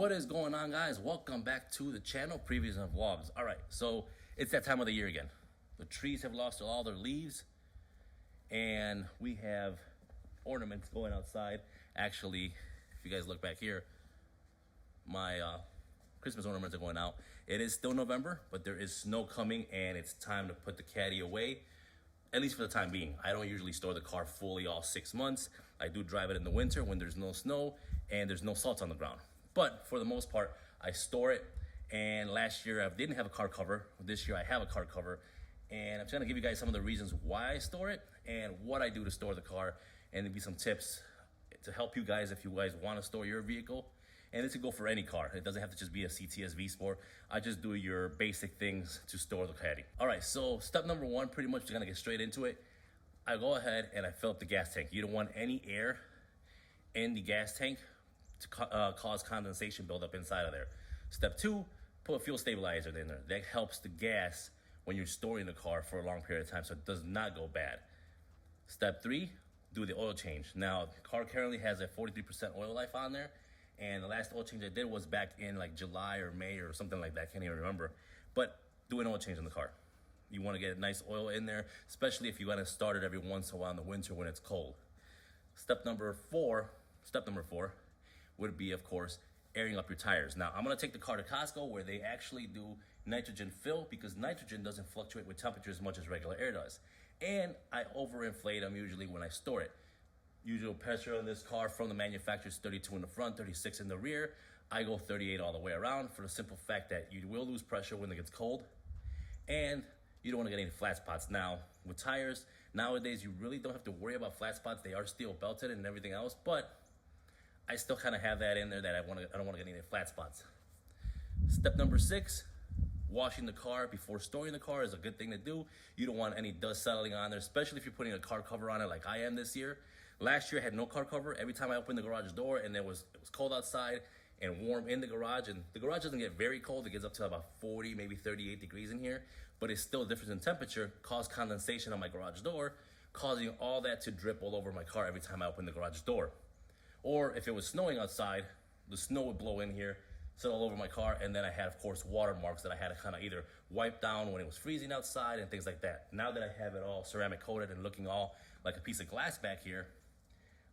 What is going on, guys? Welcome back to the channel, previews and vlogs. All right, so it's that time of the year again. The trees have lost all their leaves and we have ornaments going outside. Actually, if you guys look back here, my Christmas ornaments are going out. It is still November, but there is snow coming and it's time to put the caddy away, at least for the time being. I don't usually store the car fully all 6 months. I do drive it in the winter when there's no snow and there's no salt on the ground. But for the most part, I store it. And last year I didn't have a car cover. This year I have a car cover. And I'm trying to give you guys some of the reasons why I store it and what I do to store the car, and maybe some tips to help you guys if you guys want to store your vehicle. And this could go for any car. It doesn't have to just be a CTS V Sport. I just do your basic things to store the caddy. All right, so step number one, pretty much we're gonna get straight into it. I go ahead and I fill up the gas tank. You don't want any air in the gas tank to cause condensation buildup inside of there. Step two, put a fuel stabilizer in there. That helps the gas when you're storing the car for a long period of time so it does not go bad. Step three, do the oil change. Now, the car currently has a 43% oil life on there, and the last oil change I did was back in like July or May or something like that. I can't even remember. But do an oil change on the car. You want to get a nice oil in there, especially if you want to start it every once in a while in the winter when it's cold. Step number four would be, of course, airing up your tires. Now, I'm gonna take the car to Costco where they actually do nitrogen fill, because nitrogen doesn't fluctuate with temperature as much as regular air does. And I overinflate them usually when I store it. Usual pressure on this car from the manufacturer is 32 in the front, 36 in the rear. I go 38 all the way around for the simple fact that you will lose pressure when it gets cold. And you don't want to get any flat spots. Now, with tires, nowadays you really don't have to worry about flat spots. They are steel belted and everything else, but I still kind of have that in there that I don't want to get any flat spots. Step number six, washing the car before storing the car is a good thing to do. You don't want any dust settling on there, especially if you're putting a car cover on it like I am this year. Last year I had no car cover. Every time I opened the garage door and it was cold outside and warm in the garage, and the garage doesn't get very cold. It gets up to about 40, maybe 38 degrees in here, but it's still a difference in temperature, caused condensation on my garage door, causing all that to drip all over my car every time I open the garage door. Or if it was snowing outside, the snow would blow in here, sit all over my car, and then I had, of course, watermarks that I had to kind of either wipe down when it was freezing outside and things like that. Now that I have it all ceramic coated and looking all like a piece of glass back here,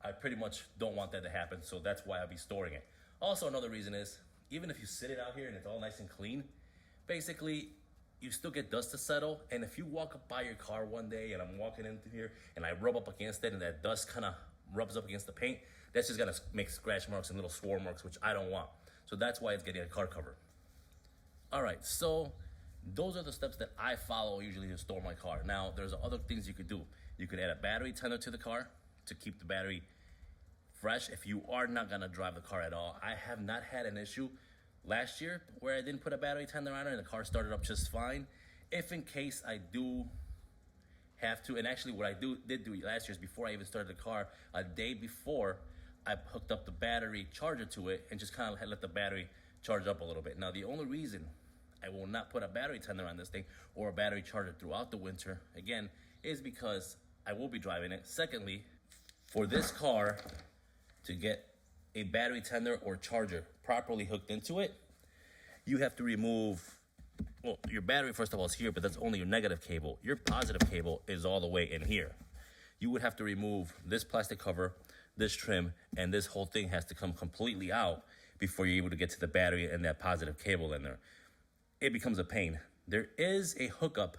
I pretty much don't want that to happen, so that's why I'll be storing it. Also, another reason is, even if you sit it out here and it's all nice and clean, basically, you still get dust to settle, and if you walk up by your car one day and I'm walking into here and I rub up against it and that dust kind of rubs up against the paint, that's just gonna make scratch marks and little swirl marks, which I don't want. So that's why it's getting a car cover. All right, so those are the steps that I follow usually to store my car. Now, there's other things you could do. You could add a battery tender to the car to keep the battery fresh if you are not gonna drive the car at all. I have not had an issue last year where I didn't put a battery tender on it and the car started up just fine. If in case I do have to, and actually what I did do last year is, before I even started the car, a day before, I hooked up the battery charger to it and just kind of let the battery charge up a little bit. Now, the only reason I will not put a battery tender on this thing or a battery charger throughout the winter, again, is because I will be driving it. Secondly, for this car to get a battery tender or charger properly hooked into it, you have to remove, well, your battery, first of all, is here, but that's only your negative cable. Your positive cable is all the way in here. You would have to remove this plastic cover, this trim, and this whole thing has to come completely out before you're able to get to the battery and that positive cable in there. It becomes a pain. There is a hookup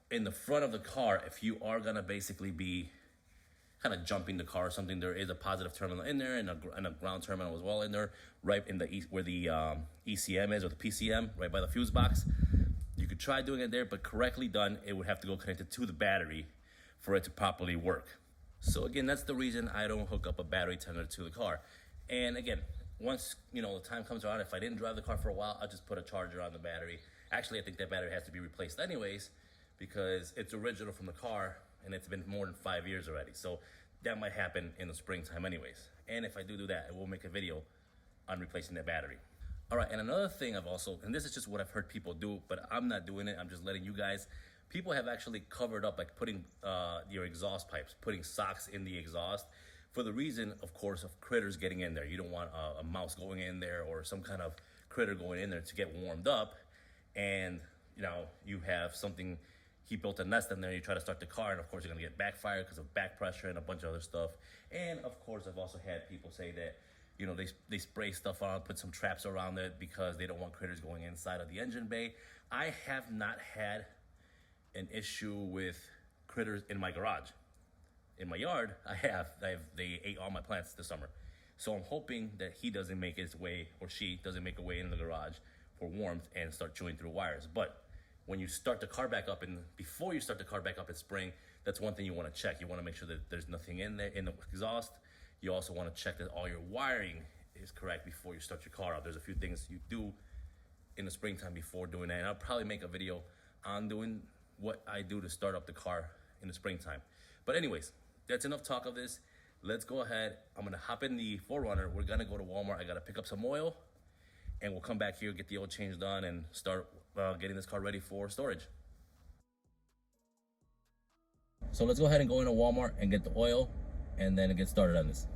in the front of the car if you are gonna basically be kind of jumping the car or something. There is a positive terminal in there and a ground terminal as well in there, right in the where the ECM is, or the PCM, right by the fuse box. You could try doing it there, but correctly done, it would have to go connected to the battery for it to properly work. So again, that's the reason I don't hook up a battery tender to the car. And again, once the time comes around, if I didn't drive the car for a while, I'll just put a charger on the battery. Actually, I think that battery has to be replaced anyways, because it's original from the car and it's been more than 5 years already. So that might happen in the springtime anyways. And if I do that, I will make a video on replacing that battery. All right, and another thing I've also, and this is just what I've heard people do, but I'm not doing it, I'm just letting you guys. People have actually covered up, like putting your exhaust pipes, putting socks in the exhaust for the reason, of course, of critters getting in there. You don't want a mouse going in there or some kind of critter going in there to get warmed up, and you have something, he built a nest in there, you try to start the car, and of course you're gonna get backfire because of back pressure and a bunch of other stuff. And of course, I've also had people say that they spray stuff on, put some traps around it because they don't want critters going inside of the engine bay. I have not had an issue with critters in my garage. In my yard, they ate all my plants this summer. So I'm hoping that he doesn't make his way, or she doesn't make a way in the garage for warmth and start chewing through wires. But when you start the car back up, and before you start the car back up in spring, that's one thing you want to check. You want to make sure that there's nothing in there in the exhaust. You also want to check that all your wiring is correct before you start your car up. There's a few things you do in the springtime before doing that, and I'll probably make a video on doing what I do to start up the car in the springtime. But anyways, that's enough talk of this. Let's go ahead. I'm gonna hop in the 4Runner. We're gonna go to Walmart. I gotta pick up some oil, and we'll come back here, get the oil change done, and start getting this car ready for storage. So let's go ahead and go into Walmart and get the oil, and then get started on this.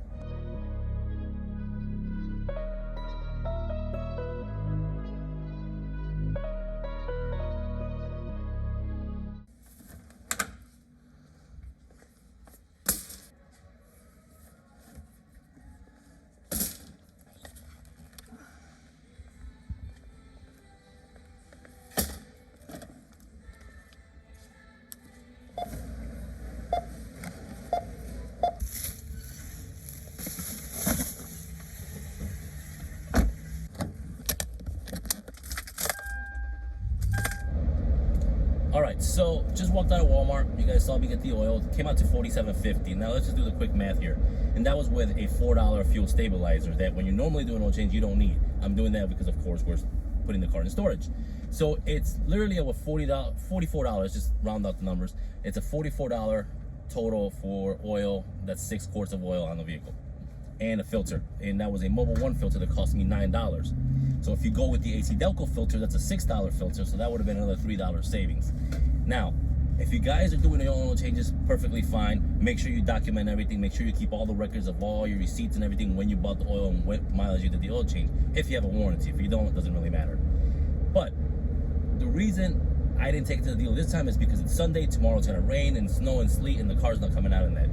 All right, so just walked out of Walmart. You guys saw me get the oil. It came out to $47.50. Now let's just do the quick math here. And that was with a $4 fuel stabilizer that when you normally do an oil change, you don't need. I'm doing that because, of course, we're putting the car in storage. So it's literally over $44, just round out the numbers. It's a $44 total for oil. That's 6 quarts of oil on the vehicle. And a filter. And that was a Mobil 1 filter that cost me $9. So if you go with the AC Delco filter, that's a $6 filter, so that would have been another $3 savings. Now, if you guys are doing your own oil changes, perfectly fine. Make sure you document everything. Make sure you keep all the records of all your receipts and everything when you bought the oil and what mileage you did the oil change. If you have a warranty. If you don't, it doesn't really matter. But the reason I didn't take it to the dealer this time is because it's Sunday. Tomorrow it's going to rain and snow and sleet, and the car's not coming out in that.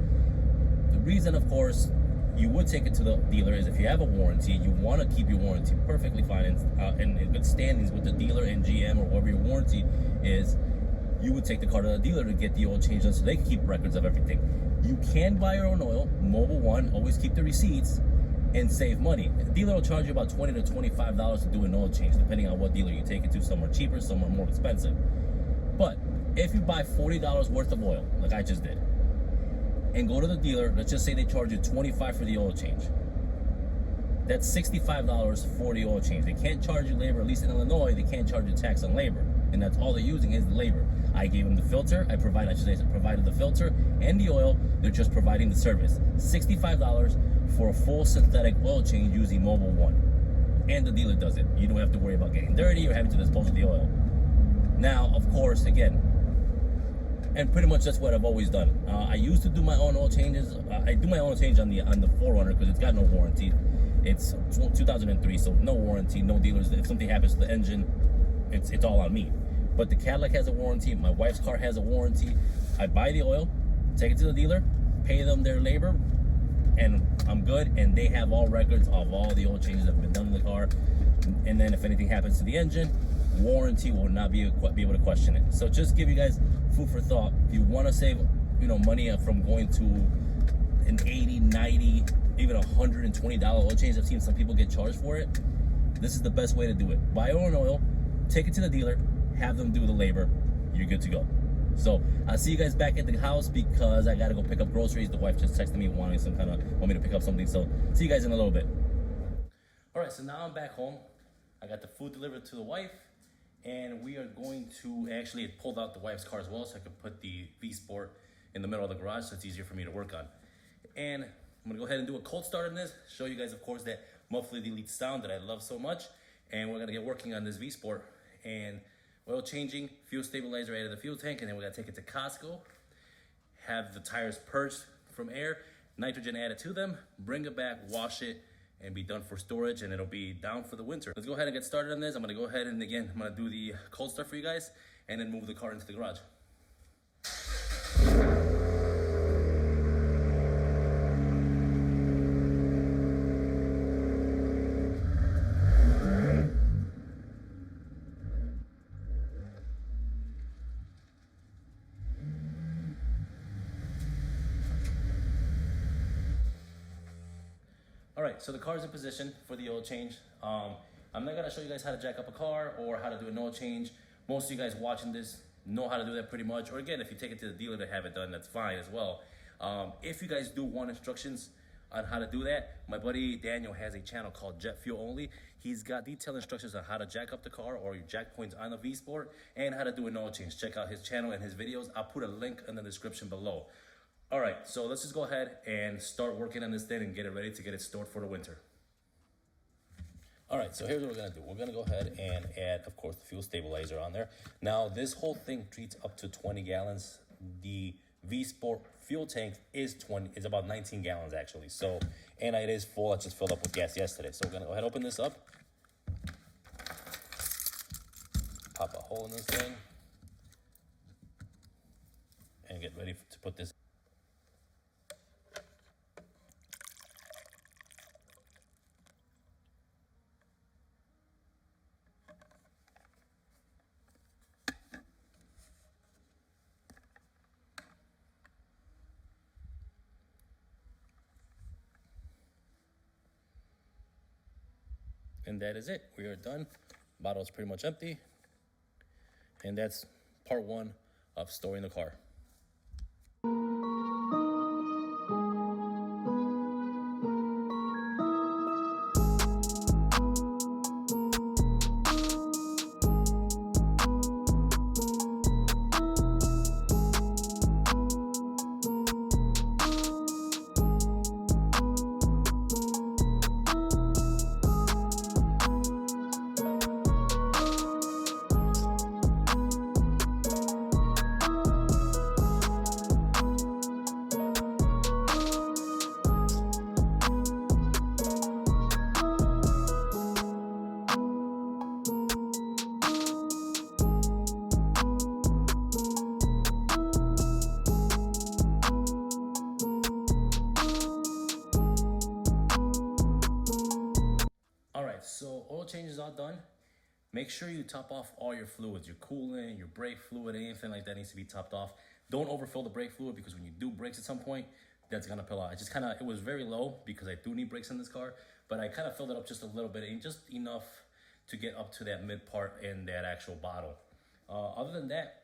The reason, of course, you would take it to the dealer is if you have a warranty, you want to keep your warranty perfectly fine and in good standings with the dealer and GM or whoever your warranty is. You would take the car to the dealer to get the oil changed done so they can keep records of everything. You can buy your own oil, Mobil 1, always keep the receipts and save money. The dealer will charge you about $20 to $25 to do an oil change, depending on what dealer you take it to. Some are cheaper, some are more expensive. But if you buy $40 worth of oil, like I just did, and go to the dealer, let's just say they charge you $25 for the oil change. That's $65 for the oil change. They can't charge you labor, at least in Illinois, they can't charge you tax on labor. And that's all they're using is the labor. I gave them the filter, I provided the filter and the oil, they're just providing the service. $65 for a full synthetic oil change using Mobil 1. And the dealer does it. You don't have to worry about getting dirty or having to dispose of the oil. Now, of course, again, and pretty much that's what I've always done. I used to do my own oil changes. I do my own change on the 4Runner because it's got no warranty. It's 2003, so no warranty, no dealers. If something happens to the engine, it's all on me. But the Cadillac has a warranty. My wife's car has a warranty. I buy the oil, take it to the dealer, pay them their labor, and I'm good. And they have all records of all the oil changes that have been done in the car. And then if anything happens to the engine, warranty will not be able to question it. So just give you guys food for thought. If you want to save money from going to an $80, $90, even $120 oil change, I've seen some people get charged for it. This is the best way to do it. Buy your own oil, take it to the dealer, have them do the labor, you're good to go. So I'll see you guys back at the house because I gotta go pick up groceries. The wife just texted me want me to pick up something. So see you guys in a little bit. All right, so now I'm back home. I got the food delivered to the wife, and we are going to actually pulled out the wife's car as well, so I could put the V-Sport in the middle of the garage so it's easier for me to work on. And I'm gonna go ahead and do a cold start on this, show you guys, of course, that muffler delete sound that I love so much. And we're gonna get working on this V-Sport and oil changing, fuel stabilizer out of the fuel tank, and then we're gonna take it to Costco, have the tires purged from air, nitrogen added to them, bring it back, wash it, and be done for storage, and it'll be down for the winter. Let's go ahead and get started on this. I'm gonna go ahead and again, I'm gonna do the cold start for you guys and then move the car into the garage. All right, so the car's in position for the oil change. I'm not gonna show you guys how to jack up a car or how to do an oil change. Most of you guys watching this know how to do that pretty much. Or again, if you take it to the dealer to have it done, that's fine as well. If you guys do want instructions on how to do that, my buddy Daniel has a channel called Jet Fuel Only. He's got detailed instructions on how to jack up the car or your jack points on the V-Sport and how to do an oil change. Check out his channel and his videos. I'll put a link in the description below. All right, so let's just go ahead and start working on this thing and get it ready to get it stored for the winter. All right, so here's what we're gonna do. We're gonna go ahead and add, of course, the fuel stabilizer on there. Now, this whole thing treats up to 20 gallons. The V-Sport fuel tank is about 19 gallons actually. So, and it is full. I just filled up with gas yesterday. So we're gonna go ahead and open this up. Pop a hole in this thing. And get ready to put this. And that is it. We are done. Bottle is pretty much empty. And that's part one of storing the car. So oil change is all done. Make sure you top off all your fluids, your coolant, your brake fluid, anything like that needs to be topped off. Don't overfill the brake fluid because when you do brakes at some point, that's gonna pill out. It was very low because I do need brakes in this car, but I kind of filled it up just a little bit and just enough to get up to that mid part in that actual bottle. Other than that,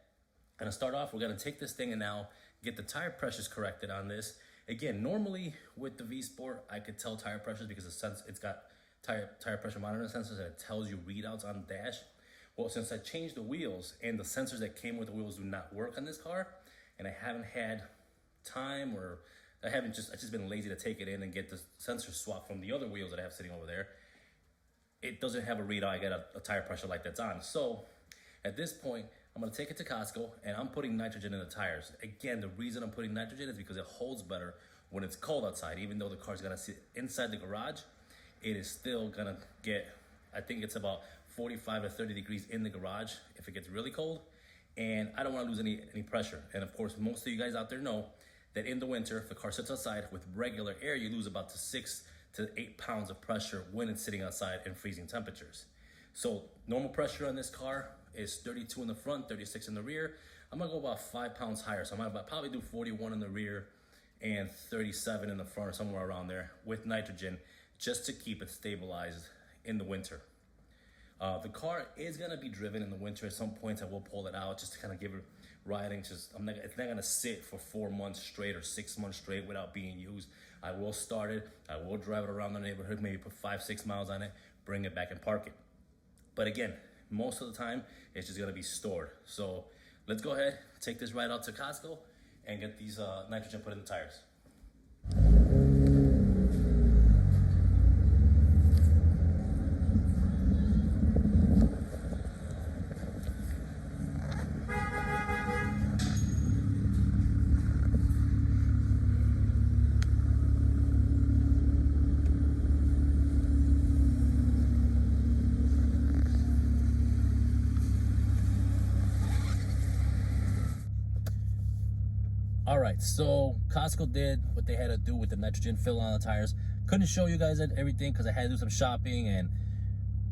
I'm gonna start off, we're gonna take this thing and now get the tire pressures corrected on this. Again, normally with the V-Sport, I could tell tire pressures because it's got tire pressure monitoring sensors that it tells you readouts on the dash. Well, since I changed the wheels and the sensors that came with the wheels do not work on this car, and I haven't had time or I've just been lazy to take it in and get the sensor swapped from the other wheels that I have sitting over there, it doesn't have a readout. I got a tire pressure light that's on. So at this point, I'm gonna take it to Costco and I'm putting nitrogen in the tires. Again, the reason I'm putting nitrogen is because it holds better when it's cold outside. Even though the car's gonna sit inside the garage, it is still gonna get, I think it's about 45 to 30 degrees in the garage if it gets really cold. And I don't wanna lose any pressure. And of course, most of you guys out there know that in the winter, if the car sits outside with regular air, you lose about 6 to 8 pounds of pressure when it's sitting outside in freezing temperatures. So normal pressure on this car is 32 in the front, 36 in the rear. I'm gonna go about 5 pounds higher. So I'm gonna probably do 41 in the rear and 37 in the front or somewhere around there with nitrogen, just to keep it stabilized in the winter. The car is gonna be driven in the winter. At some points I will pull it out just to kind of give it riding. It's not gonna sit for 4 months straight or 6 months straight without being used. I will start it, I will drive it around the neighborhood, maybe put 5-6 miles on it, bring it back and park it. But again, most of the time, it's just gonna be stored. So let's go ahead, take this right out to Costco and get these nitrogen put in the tires. All right, so Costco did what they had to do with the nitrogen fill on the tires. Couldn't show you guys everything because I had to do some shopping and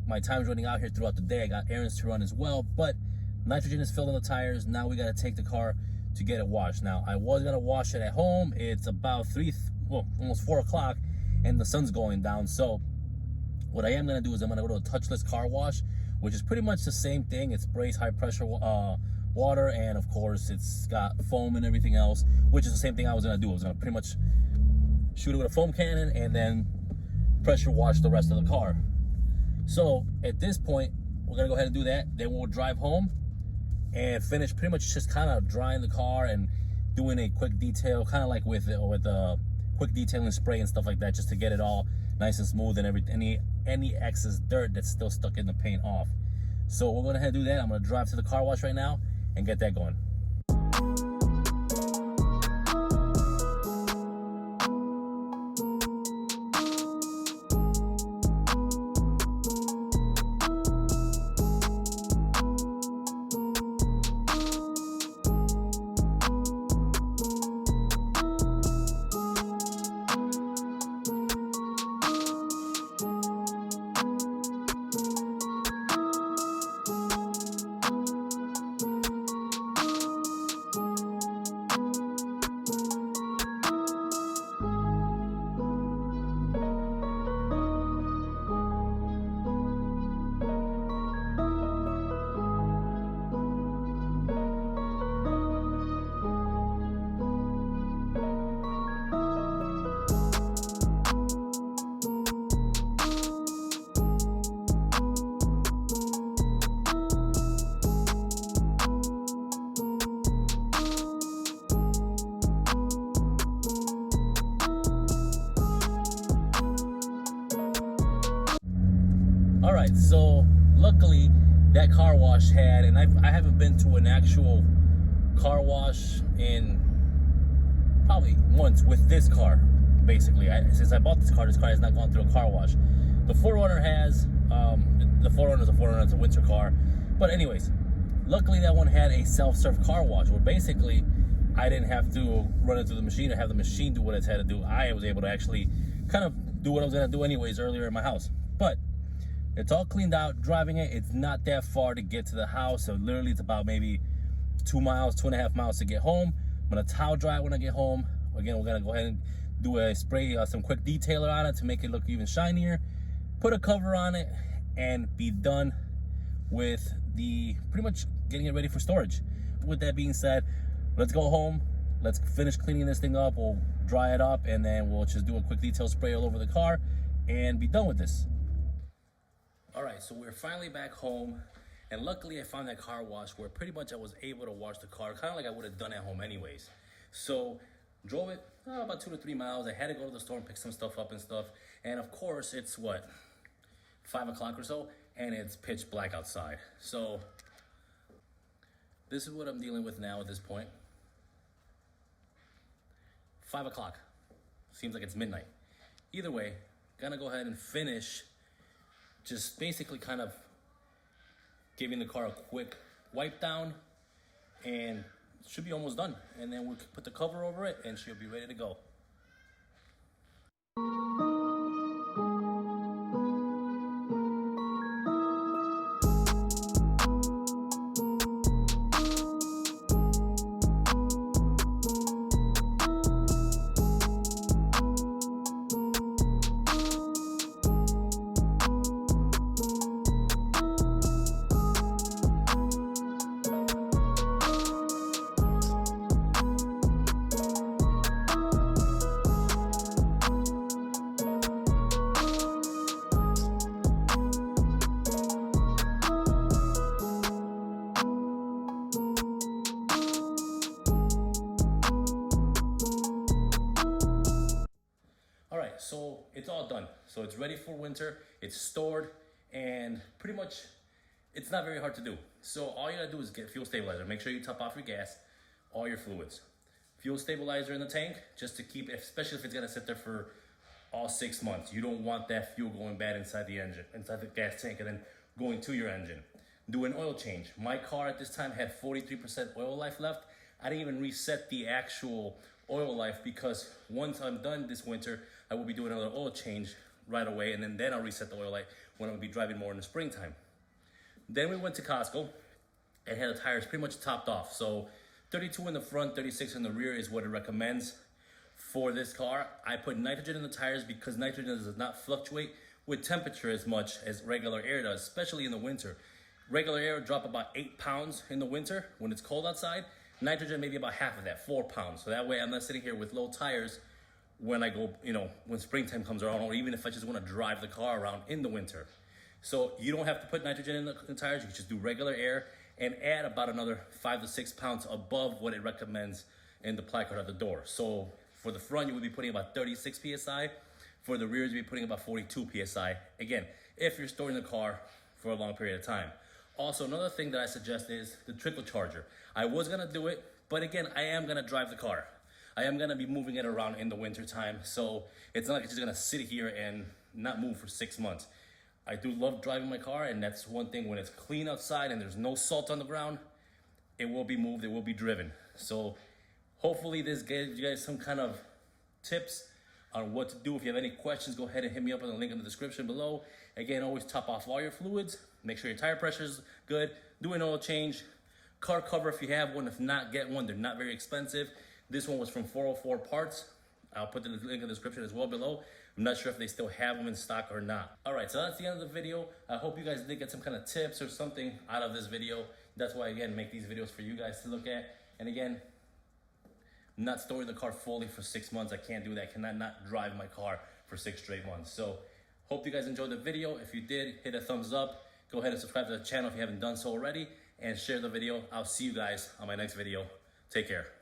my time's running out here throughout the day. I got errands to run as well, but nitrogen is filled on the tires. Now we got to take the car to get it washed. Now, I was going to wash it at home. It's about almost 4 o'clock, and the sun's going down. So what I am going to do is I'm going to go to a touchless car wash, which is pretty much the same thing. It sprays high pressure water, and of course it's got foam and everything else, which is the same thing I was going to do. I was going to pretty much shoot it with a foam cannon and then pressure wash the rest of the car. So at this point, we're going to go ahead and do that. Then we'll drive home and finish pretty much just kind of drying the car and doing a quick detail, kind of like with quick detailing spray and stuff like that, just to get it all nice and smooth and any excess dirt that's still stuck in the paint off. So we're going to head and do that. I'm going to drive to the car wash right now and get that going. All right, so luckily that car wash had, and I haven't been to an actual car wash in probably once with this car. Basically, since I bought this car has not gone through a car wash. The 4Runner has. The 4Runner is a 4Runner, it's a winter car. But anyways, luckily that one had a self-serve car wash where basically I didn't have to run it through the machine or have the machine do what it's had to do. I was able to actually kind of do what I was going to do anyways earlier in my house. But it's all cleaned out. Driving it, it's not that far to get to the house. So literally it's about maybe 2 miles, 2.5 miles to get home. I'm going to towel dry it when I get home. Again, we're going to go ahead and do a spray, some quick detailer on it to make it look even shinier. Put a cover on it and be done with pretty much getting it ready for storage. With that being said, let's go home. Let's finish cleaning this thing up. We'll dry it up and then we'll just do a quick detail spray all over the car and be done with this. All right, so we're finally back home, and luckily I found that car wash where pretty much I was able to wash the car, kind of like I would have done at home anyways. So drove it about 2 to 3 miles. I had to go to the store and pick some stuff up and stuff. And of course, it's 5 o'clock or so, and it's pitch black outside. So this is what I'm dealing with now at this point. 5 o'clock. Seems like it's midnight. Either way, gonna go ahead and finish just basically kind of giving the car a quick wipe down, and it should be almost done. And then we'll put the cover over it and she'll be ready to go. So it's all done. So it's ready for winter, it's stored, and pretty much it's not very hard to do. So all you gotta do is get fuel stabilizer. Make sure you top off your gas, all your fluids. Fuel stabilizer in the tank, just to keep, especially if it's gonna sit there for all 6 months. You don't want that fuel going bad inside the engine, inside the gas tank, and then going to your engine. Do an oil change. My car at this time had 43% oil life left. I didn't even reset the actual oil life because once I'm done this winter, I will be doing another oil change right away, and then I'll reset the oil light when I'm gonna be driving more in the springtime. Then we went to Costco and had the tires pretty much topped off. So 32 in the front, 36 in the rear is what it recommends for this car. I put nitrogen in the tires because nitrogen does not fluctuate with temperature as much as regular air does, especially in the winter. Regular air will drop about 8 pounds in the winter when it's cold outside. Nitrogen maybe about half of that, 4 pounds. So that way I'm not sitting here with low tires when I go, when springtime comes around, or even if I just want to drive the car around in the winter. So you don't have to put nitrogen in the tires. You can just do regular air and add about another 5 to 6 pounds above what it recommends in the placard at the door. So for the front, you would be putting about 36 PSI. For the rear, you'd be putting about 42 PSI. Again, if you're storing the car for a long period of time. Also, another thing that I suggest is the trickle charger. I was gonna do it, but again, I am gonna drive the car. I am gonna be moving it around in the winter time. So it's not like it's just gonna sit here and not move for 6 months. I do love driving my car, and that's one thing. When it's clean outside and there's no salt on the ground, it will be moved, it will be driven. So hopefully this gave you guys some kind of tips on what to do. If you have any questions, go ahead and hit me up on the link in the description below. Again, always top off all your fluids. Make sure your tire pressure is good. Do an oil change. Car cover if you have one. If not, get one. They're not very expensive. This one was from 404 Parts. I'll put the link in the description as well below. I'm not sure if they still have them in stock or not. All right, so that's the end of the video. I hope you guys did get some kind of tips or something out of this video. That's why, again, make these videos for you guys to look at. And again, I'm not storing the car fully for 6 months. I can't do that. I cannot not drive my car for 6 straight months. So hope you guys enjoyed the video. If you did, hit a thumbs up. Go ahead and subscribe to the channel if you haven't done so already. And share the video. I'll see you guys on my next video. Take care.